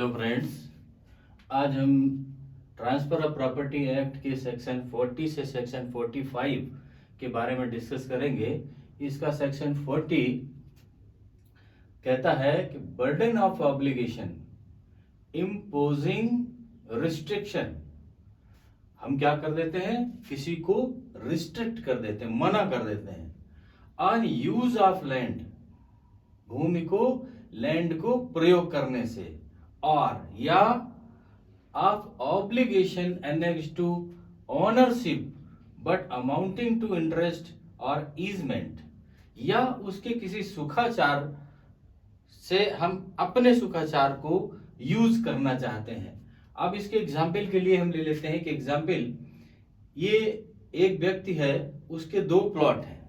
Hello friends, आज हम transfer of property act के सेक्शन 40 से सेक्शन 45 के बारे में डिस्कस करेंगे। इसका सेक्शन 40 कहता है कि burden of obligation imposing restriction. हम क्या कर देते हैं, किसी को रिस्ट्रिक्ट कर देते हैं, मना कर देते हैं ऑन यूज ऑफ लैंड, भूमि को, लैंड को प्रयोग करने से, और या of obligation annex to ownership but amounting to interest और ईजमेंट, या उसके किसी सुखाचार से हम अपने सुखाचार को यूज करना चाहते हैं। अब इसके एग्जाम्पल के लिए हम ले लेते हैं कि एग्जाम्पल, ये एक व्यक्ति है, उसके दो प्लॉट हैं।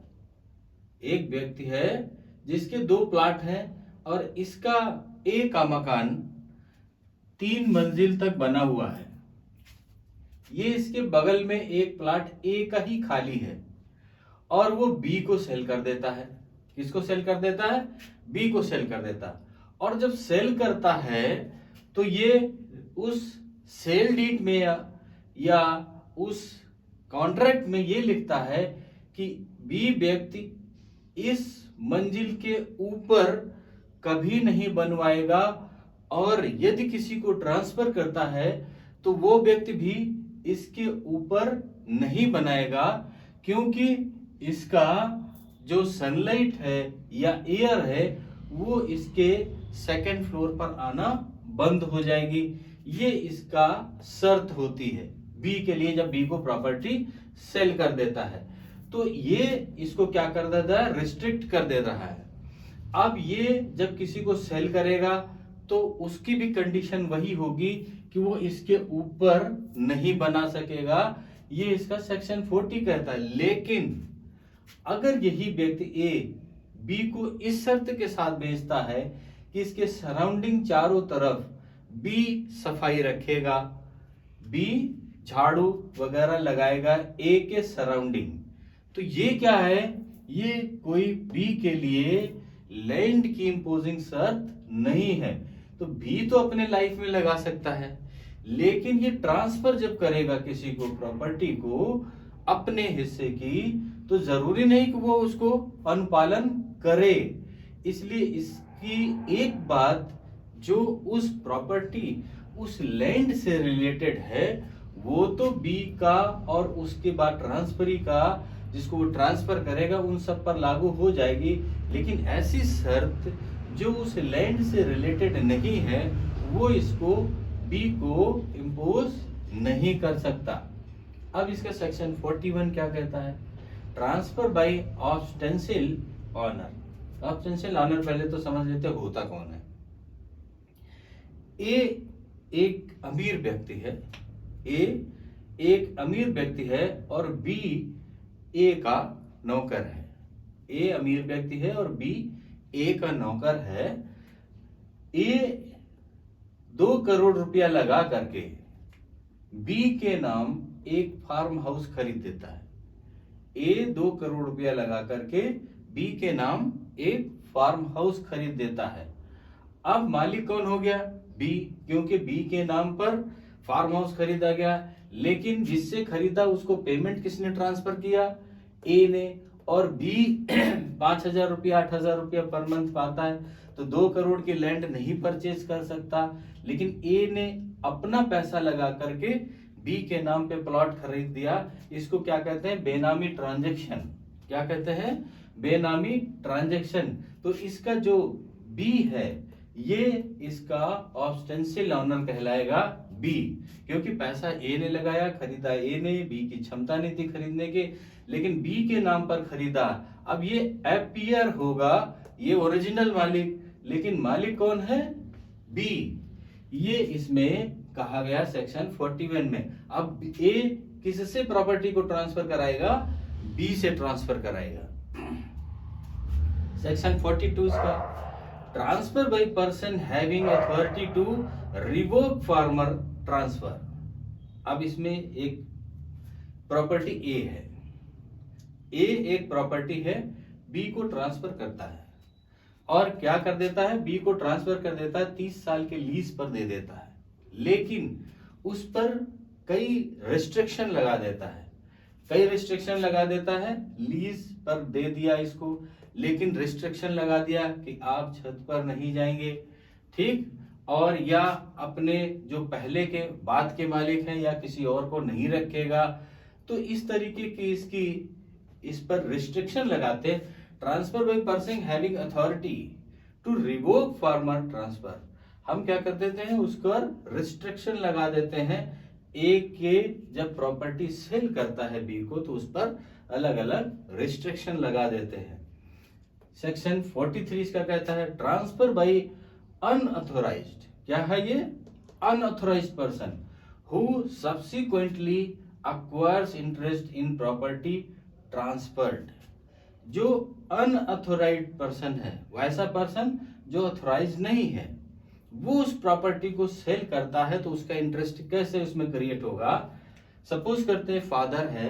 एक व्यक्ति है जिसके दो प्लॉट हैं और इसका एक का मकान 3 मंजिल तक बना हुआ है। ये इसके बगल में एक प्लॉट ए का ही खाली है और वो बी को सेल कर देता है। किसको सेल कर देता है? बी को सेल कर देता है। और जब सेल करता है तो ये उस सेल डीड में या उस कॉन्ट्रैक्ट में ये लिखता है कि बी व्यक्ति इस मंजिल के ऊपर कभी नहीं बनवाएगा, और यदि किसी को ट्रांसफर करता है तो वो व्यक्ति भी इसके ऊपर नहीं बनाएगा, क्योंकि इसका जो सनलाइट है या एयर है वो इसके सेकंड फ्लोर पर आना बंद हो जाएगी। ये इसका शर्त होती है बी के लिए, जब बी को प्रॉपर्टी सेल कर देता है तो ये इसको क्या कर देता है, रिस्ट्रिक्ट कर दे रहा है। अब ये जब किसी को सेल करेगा तो उसकी भी कंडीशन वही होगी कि वो इसके ऊपर नहीं बना सकेगा। ये इसका सेक्शन 40 कहता है। लेकिन अगर यही व्यक्ति ए बी को इस शर्त के साथ बेचता है कि इसके सराउंडिंग चारों तरफ बी सफाई रखेगा, बी झाड़ू वगैरह लगाएगा ए के सराउंडिंग, तो ये क्या है, ये कोई बी के लिए लैंड की इंपोजिंग शर्त नहीं है। तो बी तो अपने लाइफ में लगा सकता है, लेकिन ये ट्रांसफर जब करेगा किसी को प्रॉपर्टी को अपने हिस्से की, तो जरूरी नहीं कि वो उसको अनुपालन करे। इसलिए इसकी एक बात जो उस प्रॉपर्टी, उस लैंड से रिलेटेड है, वो तो बी का और उसके बाद ट्रांसफरी का, जिसको वो ट्रांसफर करेगा, उन सब पर लागू हो जाएगी। लेकिन ऐसी शर्त जो उस लैंड से रिलेटेड नहीं है, वो इसको बी को इंपोज नहीं कर सकता। अब इसका सेक्शन 41 क्या कहता है? Transfer by ostensible owner. Ostensible owner पहले तो समझ लेते होता कौन है। ए एक अमीर व्यक्ति है, ए एक अमीर व्यक्ति है और बी ए का नौकर है। ए अमीर व्यक्ति है और बी ए का नौकर है। ए 2 करोड़ रुपया लगा करके बी के नाम एक फार्म हाउस खरीद देता है। ए 2 करोड़ रुपया लगा करके बी के नाम एक फार्म हाउस खरीद देता है। अब मालिक कौन हो गया? बी, क्योंकि बी के नाम पर फार्म हाउस खरीदा गया। लेकिन जिससे खरीदा उसको पेमेंट किसने ट्रांसफर किया? ए ने। और बी 5,000 रुपया 8,000 रुपया पर मंथ पाता है, तो 2 करोड़ की लैंड नहीं परचेज कर सकता। लेकिन ए ने अपना पैसा लगा करके बी के नाम पे प्लॉट खरीद दिया। इसको क्या कहते हैं? बेनामी ट्रांजैक्शन। क्या कहते हैं? बेनामी ट्रांजैक्शन। तो इसका जो बी है, ये इसका ऑब्स्टेंशियल ऑनर कहलाएगा बी, क्योंकि पैसा ए ने लगाया, खरीदा ए ने, बी की क्षमता नहीं थी खरीदने के, लेकिन बी के नाम पर खरीदा। अब ये अपीयर होगा, ये ओरिजिनल मालिक, लेकिन मालिक कौन है? बी। ये इसमें कहा गया सेक्शन 41 में। अब ए किससे प्रॉपर्टी को ट्रांसफर कराएगा? बी से ट्रांसफर कराएगा। सेक्शन 42 का transfer by person having authority to revoke former transfer. अब इसमें एक प्रॉपर्टी ए है, ए एक प्रॉपर्टी है, बी को ट्रांसफर करता है और क्या कर देता है, बी को ट्रांसफर कर देता है, 30 साल के लीज पर दे देता है, लेकिन उस पर कई रिस्ट्रिक्शन लगा देता है। कई रिस्ट्रिक्शन लगा देता है, लीज पर दे दिया इसको, लेकिन रिस्ट्रिक्शन लगा दिया कि आप छत पर नहीं जाएंगे, ठीक, और या अपने जो पहले के बाद के मालिक हैं या किसी और को नहीं रखेगा। तो इस तरीके की इसकी इस पर रिस्ट्रिक्शन लगाते, transfer by person having authority to revoke former transfer, हम क्या कर देते हैं, उस पर रिस्ट्रिक्शन लगा देते हैं। ए के जब प्रॉपर्टी सेल करता है बी को, तो उस पर अलग अलग रिस्ट्रिक्शन लगा देते हैं। सेक्शन 43 इसका कहता है ट्रांसफर बाय अनऑथोराइज्ड, क्या है ये, unauthorised person who subsequently acquires interest in property transferred। जो अनऑथोराइज्ड पर्सन है, वैसा पर्सन जो ऑथोराइज नहीं है, वो उस प्रॉपर्टी को सेल करता है, तो उसका इंटरेस्ट कैसे उसमें क्रिएट होगा। सपोज करते हैं फादर है,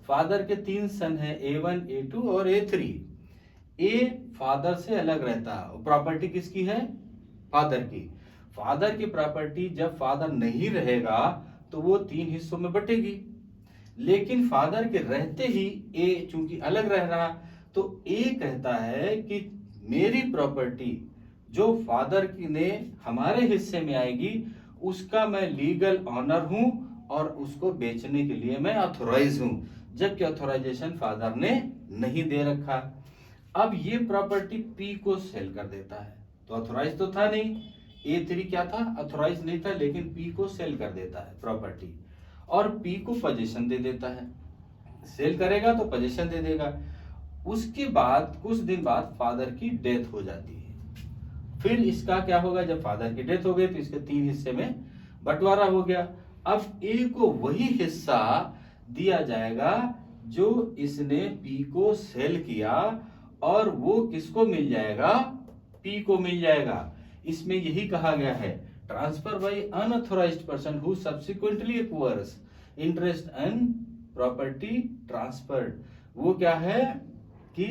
फादर के 3 सन है, A1 A2 और A3। ए फादर से अलग रहता है, प्रॉपर्टी किसकी है, फादर की। फादर की प्रॉपर्टी जब फादर नहीं रहेगा तो वो 3 हिस्सों में बटेगी, लेकिन फादर के रहते ही ए चूंकि अलग रह रहा, तो ए कहता है कि मेरी प्रॉपर्टी जो फादर की ने हमारे हिस्से में आएगी, उसका मैं लीगल ऑनर हूं और उसको बेचने के लिए मैं ऑथोराइज हूं, जबकि ऑथोराइजेशन फादर ने नहीं दे रखा। अब ये प्रॉपर्टी पी को सेल कर देता है, तो ऑथोराइज तो था नहीं, A3 क्या था, ऑथोराइज नहीं था, लेकिन पी को सेल कर देता है प्रॉपर्टी, और पी को पोजीशन दे देता है। सेल करेगा तो पोजीशन दे देगा। उसके बाद कुछ दिन बाद फादर की डेथ हो जाती है। फिर इसका क्या होगा, जब फादर की डेथ हो गई तो इसके 3 हिस्से में बंटवारा हो गया। अब ए को वही हिस्सा दिया जाएगा जो इसने पी को सेल किया, और वो किसको मिल जाएगा, पी को मिल जाएगा। इसमें यही कहा गया है transfer bye unauthorised person who subsequently acquires interest in property transferred. वो क्या है कि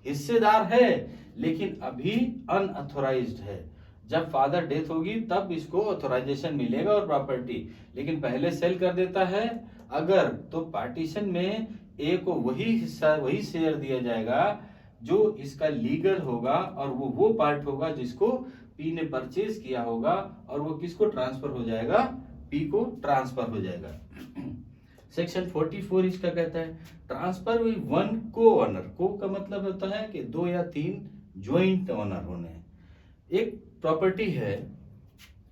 हिस्सेदार है, लेकिन अभी अनऑथोराइज्ड है। जब फादर डेथ होगी तब इसको ऑथोराइजेशन मिलेगा और प्रॉपर्टी, लेकिन पहले सेल कर देता है अगर, तो पार्टीशन में ए को वही हिस्सा वही शेयर दिया जाएगा जो इसका लीगल होगा, और वो पार्ट होगा जिसको पी ने परचेज किया होगा, और वो किसको ट्रांसफर हो जाएगा, पी को ट्रांसफर हो जाएगा। सेक्शन 44 इसका कहता है ट्रांसफर विद वन को ऑनर। को का मतलब होता है कि 2 या 3 ज्वाइंट ऑनर होने। एक प्रॉपर्टी है,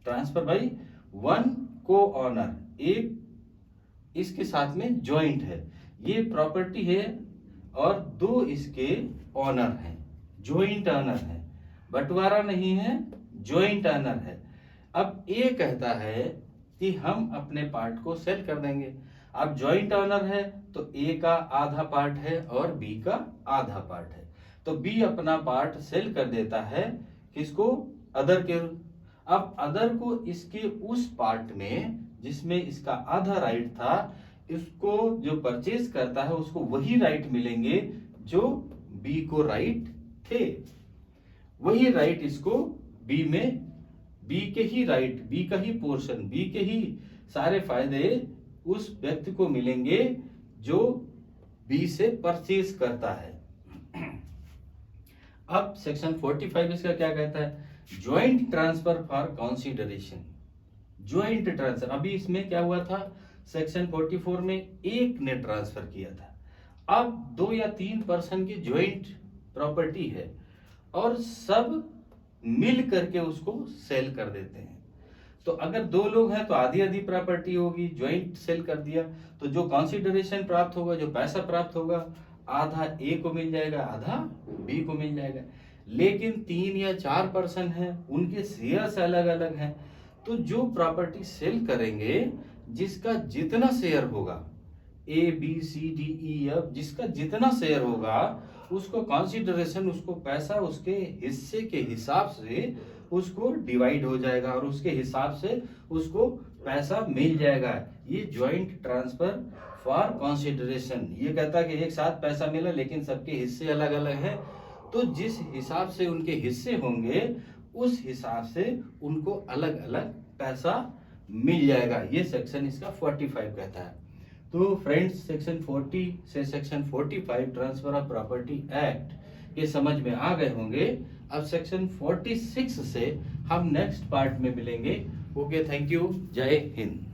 ट्रांसफर बाय वन को ऑनर, एक इसके साथ में ज्वाइंट है, ये प्रॉपर्टी है और 2 इसके ऑनर हैं, ज्वाइंट ऑनर है, बंटवारा नहीं है, ज्वाइंट ऑनर है। अब ए कहता है कि हम अपने पार्ट को सेल कर देंगे। अब ज्वाइंट ऑनर है तो ए का आधा पार्ट है और बी का आधा पार्ट है, तो बी अपना पार्ट सेल कर देता है किसको, अदर के। अब अदर को इसके उस पार्ट में जिसमें इसका आधा राइट था, इसको जो परचेज करता है उसको वही राइट मिलेंगे जो बी को राइट थे, वही राइट इसको बी में, बी के ही राइट, बी का ही पोर्शन, बी के ही सारे फायदे उस व्यक्ति को मिलेंगे जो बी से परचेज करता है। अब सेक्शन 45 इसका क्या कहता है, joint transfer for consideration. Joint transfer, अभी इसमें क्या हुआ था, सेक्शन 44 में एक ने ट्रांसफर किया था, अब 2 या 3 पर्सन की ज्वाइंट प्रॉपर्टी है और सब मिल करके उसको सेल कर देते हैं। तो अगर 2 लोग हैं तो आधी आधी प्रॉपर्टी होगी, ज्वाइंट सेल कर दिया तो जो कंसीडरेशन प्राप्त होगा, जो पैसा प्राप्त होगा, आधा ए को मिल जाएगा, आधा बी को मिल जाएगा। लेकिन 3 या 4 पर्सन हैं, उनके शेयर्स अलग अलग हैं, तो जो प्रॉपर्टी सेल करेंगे जिसका जितना शेयर होगा, A B C D E F, जिसका जितना शेयर होगा उसको कंसीडरेशन, उसको पैसा उसके हिस्से के हिसाब से उसको डिवाइड हो जाएगा और उसके हिसाब से उसको पैसा मिल जाएगा। ये ज्वाइंट ट्रांसफर फॉर कंसीडरेशन, ये कहता है कि एक साथ पैसा मिला लेकिन सबके हिस्से अलग अलग हैं, तो जिस हिसाब से उनके हिस्से होंगे उस हिसाब से उनको अलग अलग पैसा मिल जाएगा। ये सेक्शन इसका 45 कहता है। तो फ्रेंड्स, सेक्शन 40 से section 45 transfer of property act ये समझ में आ गए होंगे। अब सेक्शन 46 से हम नेक्स्ट पार्ट में मिलेंगे। ओके, थैंक यू, जय हिंद।